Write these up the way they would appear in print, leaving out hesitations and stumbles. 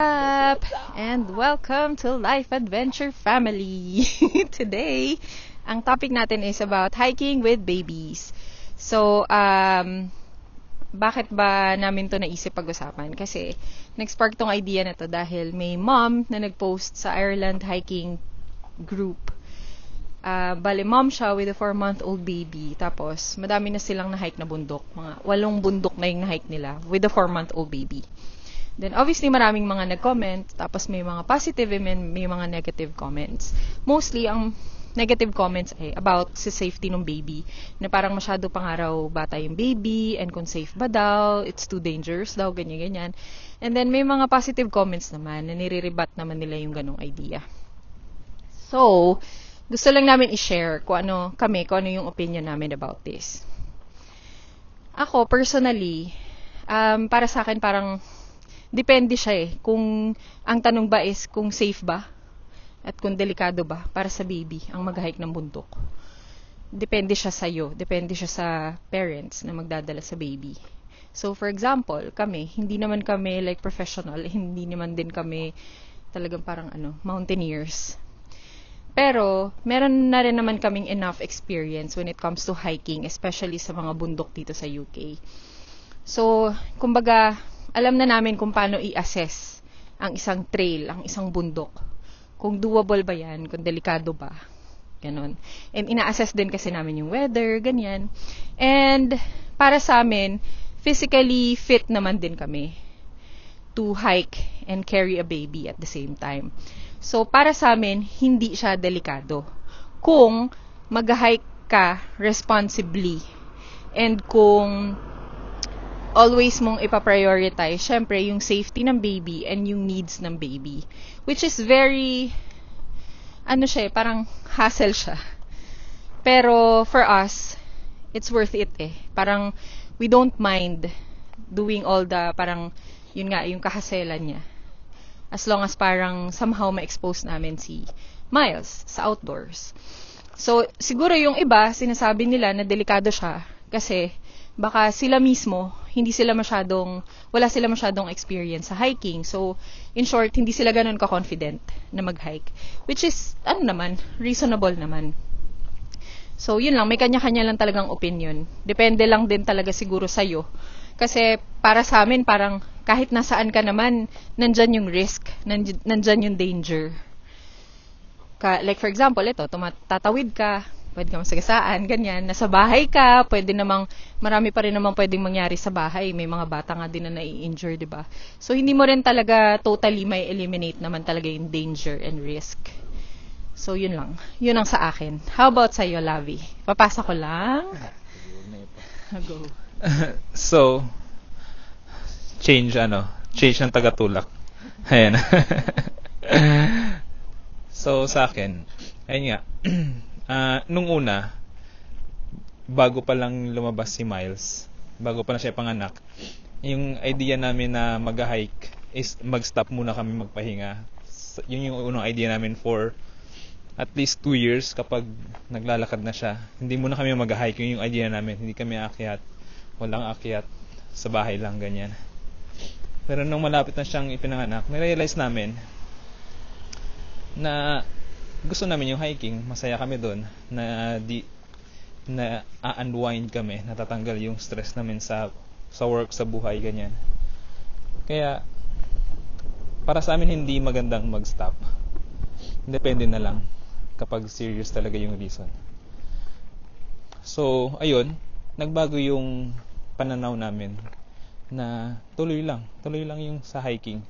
up? And welcome to Life Adventure Family. Today, ang topic natin is about hiking with babies. So, bakit ba namin to naisip pag-usapan? Kasi, nag-spark tong idea na to dahil may mom na nag-post sa Ireland hiking group. Bale, mom siya with a 4-month-old baby. Tapos, madami na silang na-hike na bundok. Mga 8 bundok na yung na-hike nila with a 4-month-old baby. Then, obviously, maraming mga nag-comment. Tapos, may mga positive and may mga negative comments. Mostly, ang negative comments ay about sa safety ng baby. Na parang masyado pang araw bata yung baby and kung safe ba daw, it's too dangerous daw, ganyan-ganyan. And then, may mga positive comments naman na nire-rebat naman nila yung ganong idea. So, gusto lang namin i-share kung ano yung opinion namin about this. Ako, personally, para sa akin parang depende siya kung ang tanong ba is kung safe ba at kung delikado ba para sa baby ang mag-hike ng bundok. Depende siya sa'yo, depende siya sa parents na magdadala sa baby. So, for example, hindi naman kami like professional, hindi naman din kami talagang parang mountaineers. Pero, meron na rin naman kaming enough experience when it comes to hiking, especially sa mga bundok dito sa UK. So, kumbaga, alam na namin kung paano i-assess ang isang trail, ang isang bundok. Kung doable ba yan, kung delikado ba. Ganon. And ina-assess din kasi namin yung weather, ganyan. And, para sa amin, physically fit naman din kami to hike and carry a baby at the same time. So, para sa amin, hindi siya delikado. Kung mag-hike ka responsibly and kung always mong ipaprioritize, syempre, yung safety ng baby and yung needs ng baby. Which is very, parang hassle siya. Pero, for us, it's worth it Parang, we don't mind doing all the, parang, yung kahaselan niya. As long as parang somehow ma-expose namin si Miles sa outdoors. So, siguro yung iba, sinasabi nila na delikado siya kasi baka sila mismo, wala sila masyadong experience sa hiking. So, in short, hindi sila ganun ka-confident na mag-hike. Which is, reasonable naman. So, yun lang, may kanya-kanya lang talagang opinion. Depende lang din talaga siguro sa'yo. Kasi, para sa amin, parang kahit nasaan ka naman, nandyan yung risk, nandyan yung danger. Like for example, tatawid ka, pwede ka masagasaan, ganyan. Nasa bahay ka, marami pa rin naman pwedeng mangyari sa bahay. May mga bata nga din na nai-injure, diba? So, hindi mo rin talaga totally may eliminate naman talaga yung danger and risk. So, yun lang. Yun ang sa akin. How about sa'yo, Lavi? Papasa ko lang. Go. So, change ng tagatulak. Ayan. So, sa akin, ayun nga, nung una, bago pa lang lumabas si Miles, bago pa na siya panganak, yung idea namin na mag-hike is mag-stop muna kami magpahinga. Yun yung unang idea namin for at least 2 years kapag naglalakad na siya. Hindi muna kami mag-hike, yun yung idea namin. Hindi kami aakyat, walang aakyat, sa bahay lang, ganyan. Pero nung malapit na siyang ipinanganak, na-realize namin na gusto namin yung hiking, masaya kami doon, na unwind kami, natatanggal yung stress namin sa work, sa buhay, ganyan. Kaya para sa amin hindi magandang mag-stop. Depende na lang kapag serious talaga yung reason. So, ayun, nagbago yung pananaw namin na tuloy lang yung sa hiking.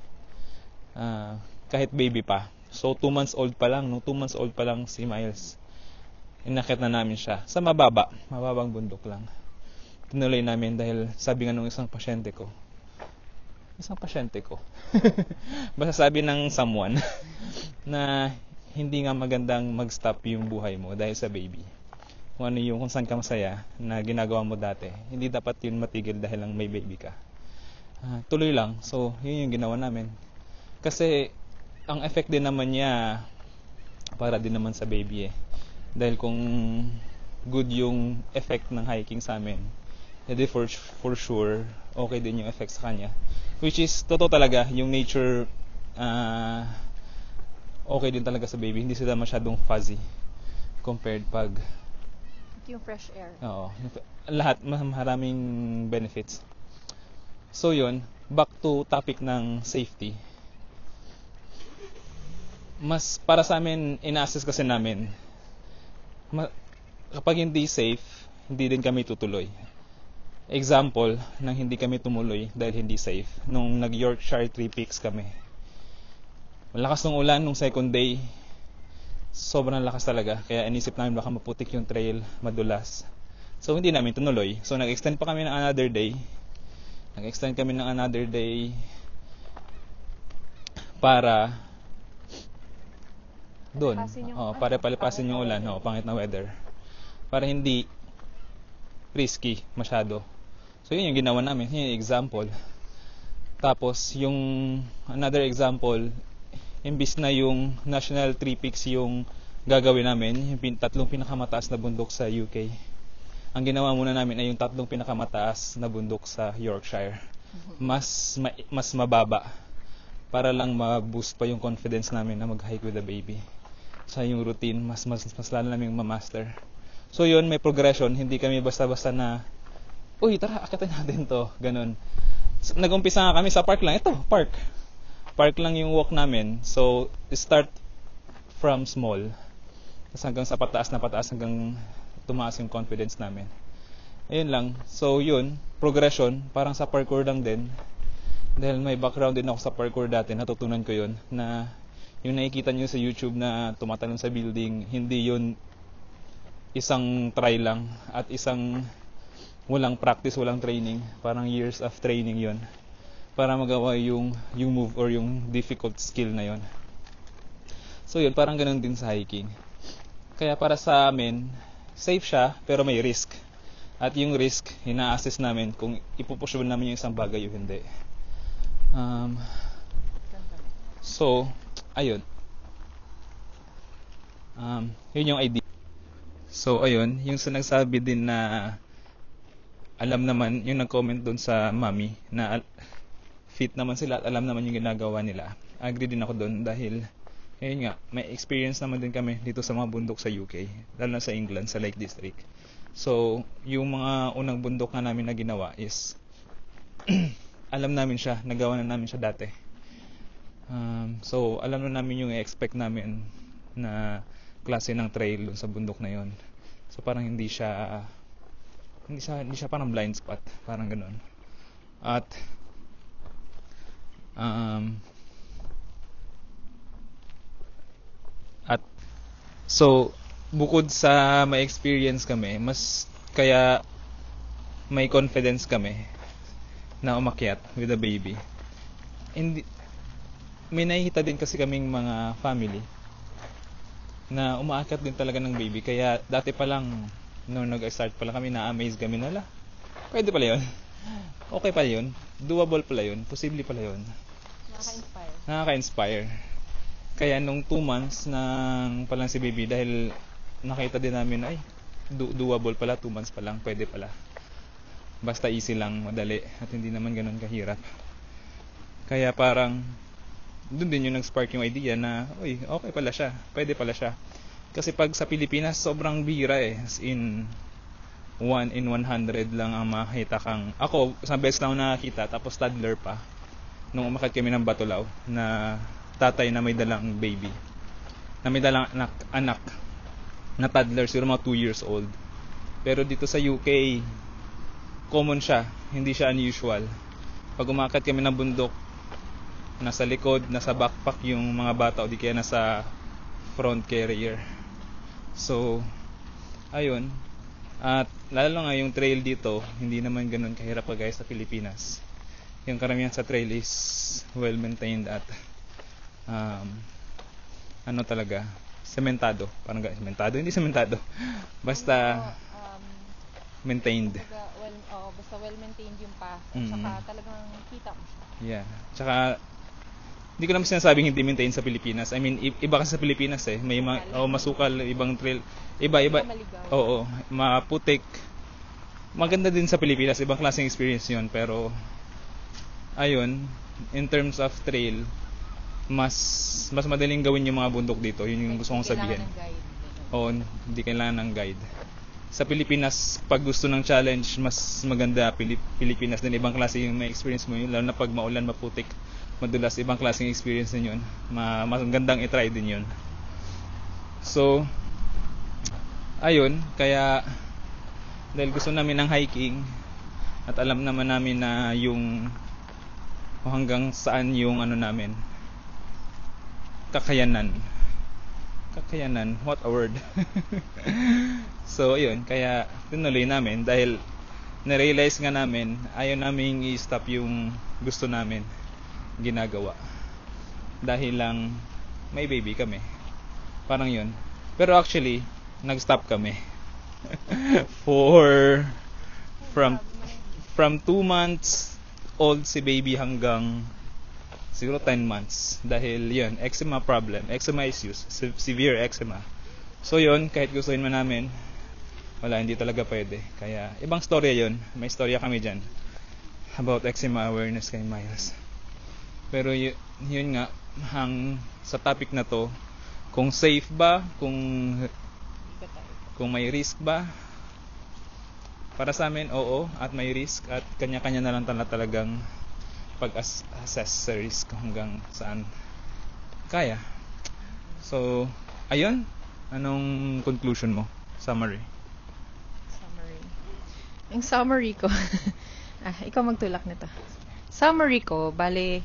Kahit baby pa. So, 2 months old pa lang si Miles, inakit na namin siya sa mababang bundok lang. Tinuloy namin dahil sabi nga nung isang pasyente ko, basta sabi ng someone na hindi nga magandang mag-stop yung buhay mo dahil sa baby. Kung saan ka masaya na ginagawa mo dati, hindi dapat yun matigil dahil lang may baby ka. Tuloy lang. So, yun yung ginawa namin. Kasi, ang effect din naman niya para din naman sa baby Dahil kung good yung effect ng hiking sa amin, edi for sure, okay din yung effect sa kanya. Which is, totoo talaga, yung nature okay din talaga sa baby. Hindi sila masyadong fuzzy compared pag Yung fresh air. oo, lahat maraming benefits. So yun, back to topic ng safety. Mas para sa amin, ina-assess kasi namin, kapag hindi safe, hindi din kami tutuloy. Example, nang hindi kami tumuloy dahil hindi safe, nung nag-Yorkshire 3 Peaks kami. Malakas ng ulan nung second day, sobrang lakas talaga, kaya inisip namin baka maputik yung trail, madulas. So hindi namin tinuloy. So nag-extend pa kami ng another day. Para doon. Para palipasin yung ulan, pangit na weather. Para hindi risky masyado. So yun yung ginawa namin, yun yung example. Tapos yung another example, imbis na yung National 3 Peaks yung gagawin namin, yung 3 pinakamataas na bundok sa UK. Ang ginawa muna namin ay yung 3 pinakamataas na bundok sa Yorkshire. Mas mababa para lang ma-boost pa yung confidence namin na mag-hike with the baby. Sa yung routine, mas lalo namin ma-master. So yun, may progression, hindi kami basta-basta na uy, tara, akitin natin to, ganun. So, nag-umpisa nga kami sa park lang. Ito, park lang yung walk namin. So, start from small. Tapos hanggang sa pataas hanggang tumaas yung confidence namin. Ayun lang. So, yun, progression, parang sa parkour lang din. Dahil may background din ako sa parkour dati, natutunan ko yun, na yung nakikita nyo sa YouTube na tumatalon sa building, hindi yun isang try lang at isang walang practice, walang training. Parang years of training yun para magawa yung move or yung difficult skill na yun. So yun, parang ganun din sa hiking. Kaya para sa amin, safe siya pero may risk. At yung risk, ina-assess namin kung ipupush namin yung isang bagay o hindi. So, ayun. Yun yung idea. So, ayun, yung nagsabi din na alam naman, yung nag-comment doon sa mami na fit naman sila at alam naman yung ginagawa nila. Agree din ako doon dahil ayun nga, may experience naman din kami dito sa mga bundok sa UK, lalo na sa England, sa Lake District. So, yung mga unang bundok na namin na ginawa is alam namin siya, nagawa na namin siya dati. So, alam na namin yung i-expect namin na klase ng trail sa bundok na yon. So, parang hindi siya parang blind spot, parang ganoon. At so bukod sa may experience kami, mas kaya may confidence kami na umakyat with the baby. May nakikita din kasi kaming mga family na umaakyat din talaga ng baby, kaya dati pa lang nung nag-start pala kami, na-amaze kami na pwede pala yun. Okay pala yun. Doable pala yun. Posible pala yun. Nakaka-inspire. Kaya nung 2 months nang palang si baby, dahil nakita din namin ay doable pala, 2 months pa lang, pwede pala. Basta easy lang, madali, at hindi naman ganun kahirap. Kaya parang doon din yung nag-spark yung idea na uy, okay pala siya, pwede pala siya. Kasi pag sa Pilipinas, sobrang bihira as in 1 in 100 lang ang makita kang, ako, isang beses lang ako nakakita, tapos toddler pa, nung umakyat kami ng Batulaw, na tatay na may dalang baby, na may dalang anak na toddler, siguro mga 2 years old. Pero dito sa UK, common siya, hindi siya unusual. Pag umakyat kami ng bundok, nasa likod, nasa backpack yung mga bata, o di kaya nasa front carrier. So, ayun. At lalo nga yung trail dito, hindi naman ganun kahirap pa guys sa Pilipinas. Yung karamihan sa trail is well maintained at talaga, sementado. Parang sementado, hindi sementado. Basta maintained. Basta well maintained yung path. Tsaka talagang kita mo siya. Yeah. Tsaka hindi ko naman sinasabing hindi maintain sa Pilipinas. I mean, iba kasi sa Pilipinas eh. May masukal, ibang trail. Iba. Oo, maputik. Maganda din sa Pilipinas, ibang klaseng experience 'yon, pero ayun, in terms of trail, mas madaling gawin yung mga bundok dito. Yun yung gusto kong sabihin. Kailangan ng guide. Oo, hindi kailangan ng guide. Sa Pilipinas, pag gusto ng challenge, mas maganda Pilipinas din. Ibang klase yung may experience mo yun. Lalo na pag maulan, maputik, madulas, ibang klaseng experience din yun. Mas gandang itry din yun. So, ayun, kaya dahil gusto namin ng hiking at alam naman namin na yung hanggang saan yung namin, kakayanan, what a word. So ayun, kaya tinuloy namin dahil na-realize nga namin ayaw namin i-stop yung gusto namin ginagawa dahil lang may baby kami, parang yun. Pero actually nag-stop kami from 2 months old si baby hanggang siguro 10 months dahil yun, eczema issues, severe eczema. So yun, kahit gustuin man namin, wala, hindi talaga pwede. Kaya ibang storya yun, may storya kami dyan about eczema awareness kay Miles. Pero yun nga, sa topic na to, kung safe ba, kung may risk ba, para sa amin, oo, at may risk, at kanya-kanya na lang talagang pag-assess sa risk hanggang saan kaya. So, ayun, anong conclusion mo? Summary. Ang summary ko, ikaw magtulak nito. Summary ko, bale,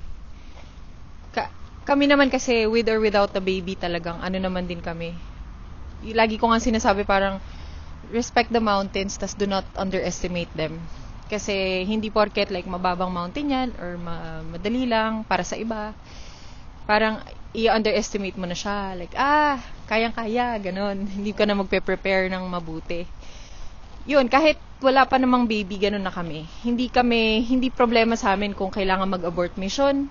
kami naman kasi with or without the baby talagang naman din kami. Lagi ko nga sinasabi parang respect the mountains, tas do not underestimate them. Kasi hindi porket like mababang mountain yan or madali lang para sa iba. Parang i-underestimate mo na siya. Like, kayang-kaya, ganon. Hindi ka na magpe-prepare ng mabuti. Yun, kahit wala pa namang baby, ganon na kami. Hindi problema sa amin kung kailangan mag-abort mission,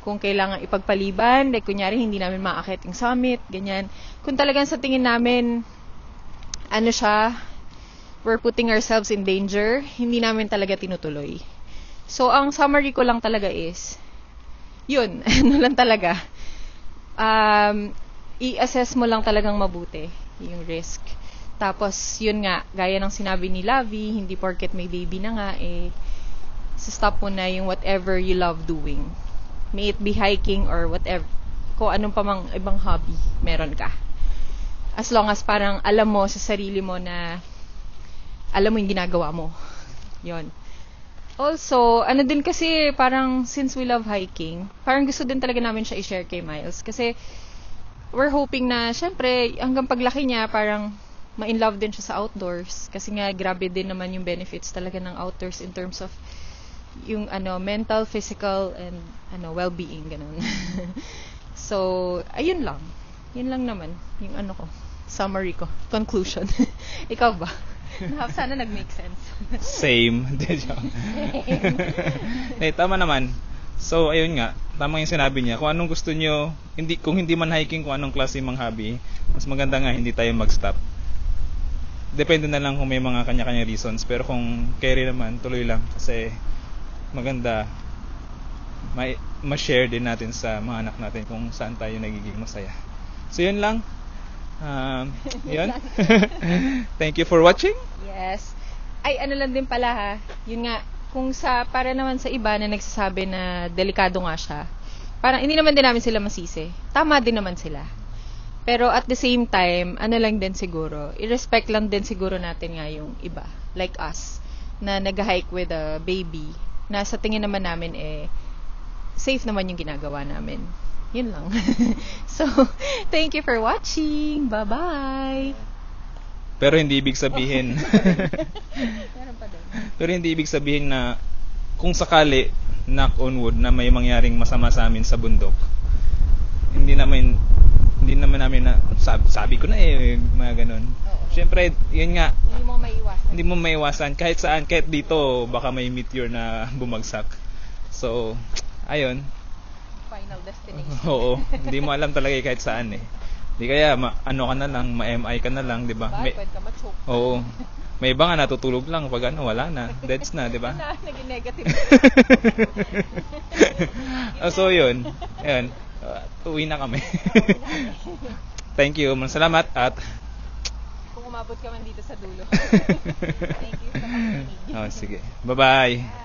kung kailangan ipagpaliban, like kunyari hindi namin maakit yung summit, ganyan. Kung talagang sa tingin namin, we're putting ourselves in danger, hindi namin talaga tinutuloy. So, ang summary ko lang talaga is, yun, lang talaga. I-assess mo lang talagang mabuti yung risk. Tapos, yun nga, gaya ng sinabi ni Lavi, hindi porket may baby na nga, stop mo na yung whatever you love doing. May it be hiking or whatever, kung anong pa mang ibang hobby meron ka. As long as parang alam mo sa sarili mo na alam mo yung ginagawa mo. Yun. Also, din kasi parang since we love hiking, parang gusto din talaga namin siya i-share kay Miles. Kasi we're hoping na, syempre, hanggang paglaki niya, parang ma-in-love din siya sa outdoors. Kasi nga, grabe din naman yung benefits talaga ng outdoors in terms of yung mental, physical, and well-being, ganun. So, ayun lang. Yun lang naman. Yung summary ko. Conclusion. Ikaw ba? Sana nag-make sense. Same. Tama naman. So, ayun nga. Tama yung sinabi niya. Kung anong gusto nyo, kung hindi man hiking, kung anong klase mang hobby, mas maganda nga hindi tayo mag-stop. Depende na lang kung may mga kanya-kanya reasons. Pero kung carry naman, tuloy lang. Kasi maganda ma-share din natin sa mga anak natin kung saan tayo nagiging masaya. So, yun lang. Yun. Thank you for watching. Yes. Ay, lang din pala ha. Yun nga, kung para naman sa iba na nagsasabi na delikado nga siya, parang hindi naman din namin sila masisi. Tama din naman sila. Pero at the same time, lang din siguro, i-respect lang din siguro natin nga yung iba, like us, na nag-hike with a baby, na sa tingin naman namin safe naman yung ginagawa namin. Yun lang. So, thank you for watching. Bye-bye! Pero hindi ibig sabihin Meron pa din. Pero hindi ibig sabihin na kung sakali, knock on wood, na may mangyaring masama sa amin sa bundok, hindi naman namin na sabi ko na mga ganun. Siyempre, yun nga, hindi mo maiwasan kahit saan, kahit dito baka may meteor na bumagsak. So, ayun, final destination. Oo, hindi mo alam talaga kahit saan Di kaya ka na lang, ma-MI ka na lang, 'di ba? Pwede ka ma-choke. Oo. May iba nga natutulog lang pag wala na, deads na, 'di ba? Naging negative. So 'yun. Ayun. Uwi na kami. Thank you. Salamat at Kung umabot ka man dito sa dulo. Thank you sa pakikinig. sige. Bye-bye.